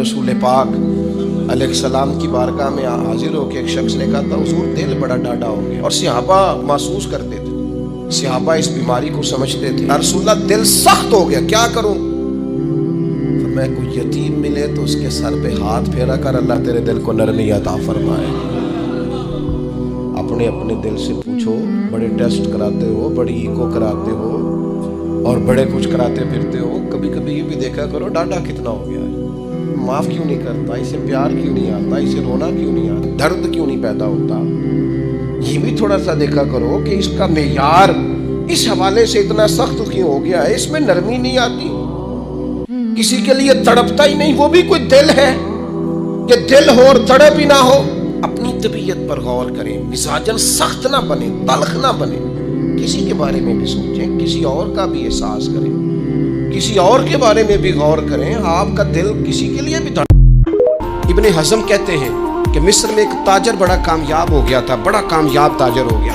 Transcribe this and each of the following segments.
رسول پاک علیہ السلام کی بارگاہ میں حاضر ہو کے ایک شخص نے کہا تھا حضور دل بڑا ڈاڈا ہو گیا، اور صحابہ محسوس کرتے تھے، صحابہ اس بیماری کو سمجھتے تھے، یا رسول اللہ دل سخت ہو گیا کیا کروں؟ فرمایا کوئی یتیم ملے تو اس کے سر پہ ہاتھ پھیرا کر، اللہ تیرے دل کو نرمی عطا فرمائے۔ اپنے اپنے دل سے پوچھو، بڑے ٹیسٹ کراتے ہو، بڑی ایکو کراتے ہو اور بڑے کچھ کراتے پھرتے ہو، کبھی کبھی یہ بھی دیکھا کرو ڈاڈا کتنا ہو گیا ہے، معاف کیوں نہیں کرتا، اسے پیار کیوں نہیں آتا، اسے رونا کیوں نہیں آتا، درد کیوں نہیں پیدا ہوتا۔ یہ بھی تھوڑا سا دیکھا کرو کہ اس کا معیار اس حوالے سے اتنا سخت کیوں ہو گیا ہے، اس میں نرمی نہیں آتی، کسی کے لیے تڑپتا ہی نہیں، وہ بھی کوئی دل ہے کہ دل ہو اور تڑپ ہی نہ ہو۔ اپنی طبیعت پر غور کریں، مزاجن سخت نہ بنے، تلخ نہ بنے، کسی کے بارے میں بھی سوچیں، کسی اور کا بھی احساس کریں، کسی اور کے بارے میں بھی غور کریں، آپ کا دل کسی کے لیے بھی ابن حزم کہتے ہیں کہ مصر میں ایک تاجر بڑا کامیاب ہو گیا تھا، بڑا کامیاب تاجر ہو گیا،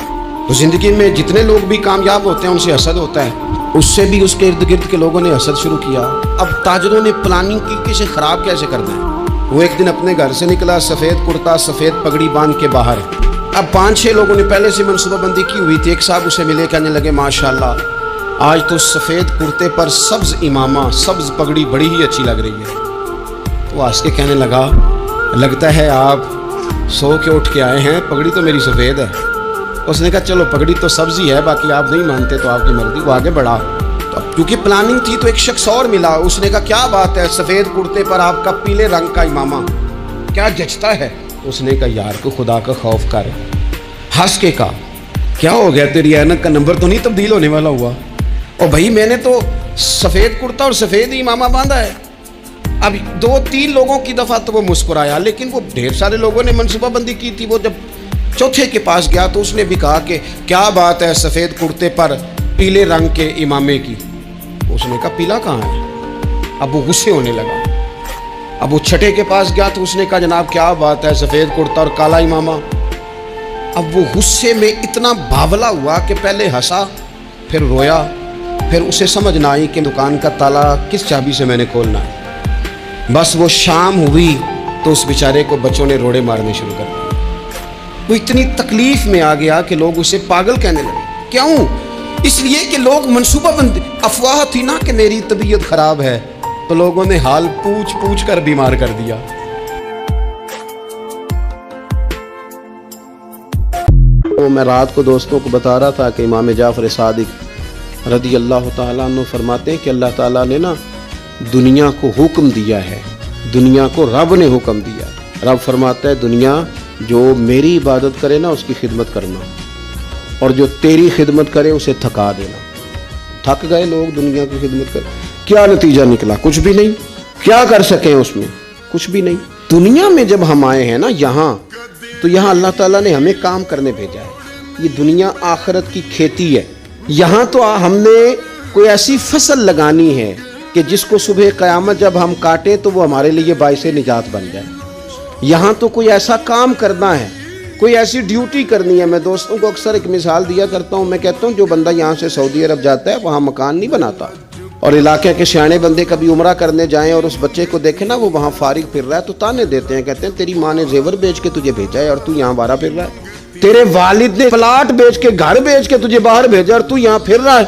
تو زندگی میں جتنے لوگ بھی کامیاب ہوتے ہیں ان سے حسد ہوتا ہے، اس سے بھی اس کے ارد گرد کے لوگوں نے حسد شروع کیا۔ اب تاجروں نے پلاننگ کی کہ اسے خراب کیسے کر دیں۔ وہ ایک دن اپنے گھر سے نکلا، سفید کرتا سفید پگڑی باندھ کے باہر، اب 5-6 لوگوں نے پہلے سے منصوبہ بندی کی ہوئی تھی، ایک صاحب اسے ملے، کہنے لگے ماشاءاللہ آج تو سفید کرتے پر سبز امامہ سبز پگڑی بڑی ہی اچھی لگ رہی ہے۔ وہ ہنس کے کہنے لگا لگتا ہے آپ سو کے اٹھ کے آئے ہیں، پگڑی تو میری سفید ہے۔ اس نے کہا چلو پگڑی تو سبز ہی ہے، باقی آپ نہیں مانتے تو آپ کی مرضی۔ وہ آگے بڑھا، تو کیونکہ پلاننگ تھی تو ایک شخص اور ملا، اس نے کہا کیا بات ہے سفید کرتے پر آپ کا پیلے رنگ کا امامہ کیا جچتا ہے؟ اس نے کہا یار کو خدا کا خوف کر، ہنس کے کہا کیا ہو گیا تیری اینک کا نمبر تو نہیں تبدیل ہونے والا ہوا؟ اور بھائی میں نے تو سفید کرتا اور سفید ہی امامہ باندھا ہے۔ اب 2-3 لوگوں کی دفعہ تو وہ مسکرایا، لیکن وہ ڈھیر سارے لوگوں نے منصوبہ بندی کی تھی۔ وہ جب چوتھے کے پاس گیا تو اس نے بھی کہا کہ کیا بات ہے سفید کرتے پر پیلے رنگ کے امامے کی؟ اس نے کہا پیلا کہاں ہے؟ اب وہ غصے ہونے لگا۔ اب وہ چھٹے کے پاس گیا تو اس نے کہا جناب کیا بات ہے سفید کرتا اور کالا امامہ؟ اب وہ غصے میں اتنا باولا ہوا کہ پہلے ہنسا پھر رویا، پھر اسے سمجھ نہ آئی کہ دکان کا تالا کس چابی سے میں نے کھولنا ہے۔ بس وہ شام ہوئی تو اس بیچارے کو بچوں نے روڑے مارنے شروع کر دیے۔ وہ اتنی تکلیف میں آ گیا کہ لوگ اسے پاگل کہنے لگے۔ کیوں؟ اس لیے کہ لوگ منصوبہ بندی، افواہ تھی نا کہ میری طبیعت خراب ہے، تو لوگوں نے حال پوچھ پوچھ کر بیمار کر دیا۔ میں رات کو دوستوں کو بتا رہا تھا کہ امام جعفر صادق رضی اللہ تعالیٰ عنہ فرماتے ہیں کہ اللہ تعالیٰ نے نا دنیا کو حکم دیا ہے، دنیا کو رب نے حکم دیا ہے۔ رب فرماتا ہے دنیا جو میری عبادت کرے نا اس کی خدمت کرنا، اور جو تیری خدمت کرے اسے تھکا دینا۔ تھک گئے لوگ دنیا کی خدمت کر، کیا نتیجہ نکلا؟ کچھ بھی نہیں۔ کیا کر سکیں اس میں؟ کچھ بھی نہیں۔ دنیا میں جب ہم آئے ہیں نا یہاں، تو یہاں اللہ تعالیٰ نے ہمیں کام کرنے بھیجا ہے۔ یہ دنیا آخرت کی کھیتی ہے۔ یہاں تو ہم نے کوئی ایسی فصل لگانی ہے کہ جس کو صبح قیامت جب ہم کاٹیں تو وہ ہمارے لیے باعث نجات بن جائے۔ یہاں تو کوئی ایسا کام کرنا ہے، کوئی ایسی ڈیوٹی کرنی ہے۔ میں دوستوں کو اکثر ایک مثال دیا کرتا ہوں، میں کہتا ہوں جو بندہ یہاں سے سعودی عرب جاتا ہے وہاں مکان نہیں بناتا، اور علاقے کے سیانے بندے کبھی عمرہ کرنے جائیں اور اس بچے کو دیکھیں نا وہ وہاں فارغ پھر رہا ہے تو تانے دیتے ہیں، کہتے ہیں تیری ماں نے زیور بیچ کے تجھے بھیجا ہے اور تو یہاں باہر پھر رہا ہے، تیرے والد نے پلاٹ بیچ کے گھر بیچ کے تجھے باہر بھیجا اور تو یہاں پھر رہا ہے۔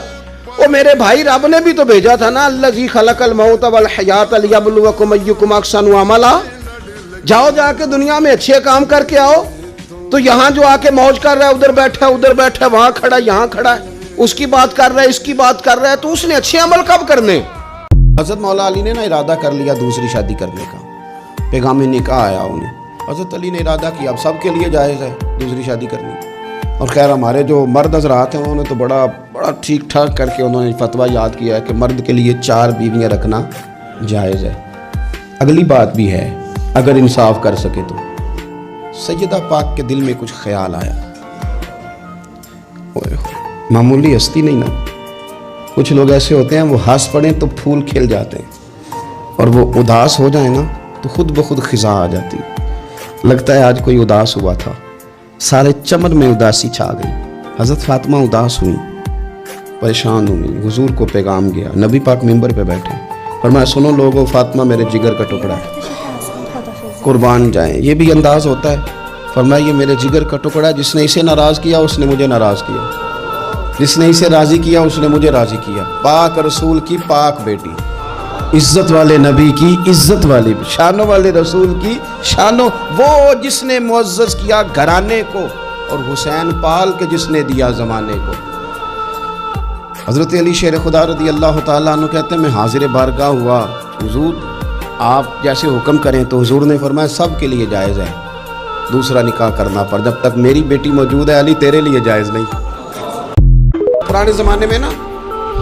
او میرے بھائی رب نے بھی تو بھیجا تھا نا، الذی خلق الموت والحیات لیبلوکم ایکم احسن عملا، جاؤ جا کے دنیا میں اچھے کام کر کے آؤ۔ تو یہاں جو آ کے موج کر رہا ہے، ادھر بیٹھا ہے ادھر بیٹھا ہے، وہاں کھڑا ہے یہاں کھڑا ہے، اس کی بات کر رہا ہے اس کی بات کر رہا ہے، تو اس نے اچھے عمل کب کرنے؟ حضرت مولا علی نے نا ارادہ کر لیا دوسری شادی کرنے کا، پیغام نکاح آیا انہیں، حضرت علی نے ارادہ کیا اب سب کے لیے جائز ہے دوسری شادی کرنی۔ اور خیر ہمارے جو مرد حضرات ہیں انہوں نے تو بڑا ٹھیک ٹھاک کر کے انہوں نے فتویٰ یاد کیا ہے کہ مرد کے لیے 4 بیویاں رکھنا جائز ہے۔ اگلی بات بھی ہے اگر انصاف کر سکے تو سیدہ پاک کے دل میں کچھ خیال آیا، معمولی ہستی نہیں نا، کچھ لوگ ایسے ہوتے ہیں وہ ہنس پڑیں تو پھول کھل جاتے ہیں، اور وہ اداس ہو جائیں نا تو خود بخود خزاں آ جاتی۔ لگتا ہے آج کوئی اداس ہوا تھا، سارے چمن میں اداسی چھا گئی۔ حضرت فاطمہ اداس ہوئی، پریشان ہوئی، حضور کو پیغام گیا، نبی پاک ممبر پہ بیٹھے، فرمایا سنو لوگوں فاطمہ میرے جگر کا ٹکڑا ہے، قربان جائیں. یہ بھی انداز ہوتا ہے. فرمایا یہ میرے جگر کا ٹکڑا ہے, جس نے اسے ناراض کیا اس نے مجھے ناراض کیا, جس نے اسے راضی کیا اس نے مجھے راضی کیا. پاک رسول کی پاک بیٹی, عزت والے نبی کی عزت والی, شانوں والے رسول کی شانوں, وہ جس نے معزز کیا گھرانے کو, اور حسین پال کے جس نے دیا زمانے کو. حضرت علی شیر خدا رضی اللہ تعالیٰ عنہ کہتے ہیں میں حاضر بارگاہ ہوا, حضور آپ جیسے حکم کریں. تو حضور نے فرمایا سب کے لیے جائز ہے دوسرا نکاح کرنا, پر جب تک میری بیٹی موجود ہے علی تیرے لیے جائز نہیں. پرانے زمانے میں نا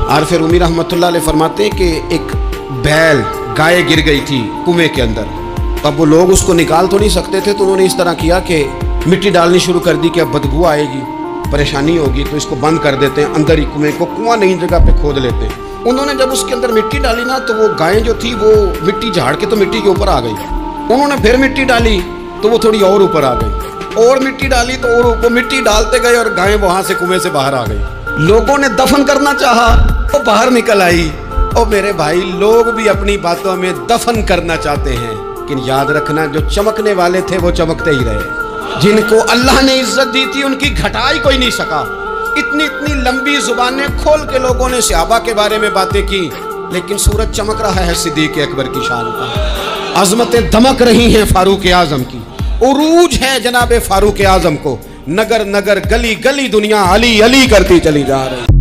عارف رومی رحمۃ اللہ علیہ فرماتے ہیں کہ ایک بیل گائے گر گئی تھی کنویں کے اندر. اب وہ لوگ اس کو نکال تو نہیں سکتے تھے, تو انہوں نے اس طرح کیا کہ مٹی ڈالنی شروع کر دی کہ اب بدبو آئے گی, پریشانی ہوگی, تو اس کو بند کر دیتے ہیں اندر ہی کنویں کو, کنواں نئی جگہ پہ کھود لیتے ہیں. انہوں نے جب اس کے اندر مٹی ڈالی نا تو وہ گائے جو تھی وہ مٹی جھاڑ کے تو مٹی کے اوپر آ گئی. انہوں نے پھر مٹی ڈالی تو وہ تھوڑی اور اوپر آ گئی, اور مٹی ڈالی تو اور وہ مٹی ڈالتے گئے اور گائے وہاں سے کنویں سے باہر آ گئی. لوگوں نے دفن کرنا چاہا, وہ باہر نکل آئی. اور میرے بھائی لوگ بھی اپنی باتوں میں دفن کرنا چاہتے ہیں, لیکن یاد رکھنا جو چمکنے والے تھے وہ چمکتے ہی رہے. جن کو اللہ نے عزت دی تھی ان کی گھٹائی کوئی نہیں سکا. اتنی لمبی زبانیں کھول کے لوگوں نے صحابہ کے بارے میں باتیں کی, لیکن سورج چمک رہا ہے صدیق اکبر کی شان کا, عظمتیں دمک رہی ہیں فاروق اعظم کی, عروج ہے جناب فاروق اعظم کو. نگر نگر گلی گلی دنیا علی علی کرتی چلی جا رہی.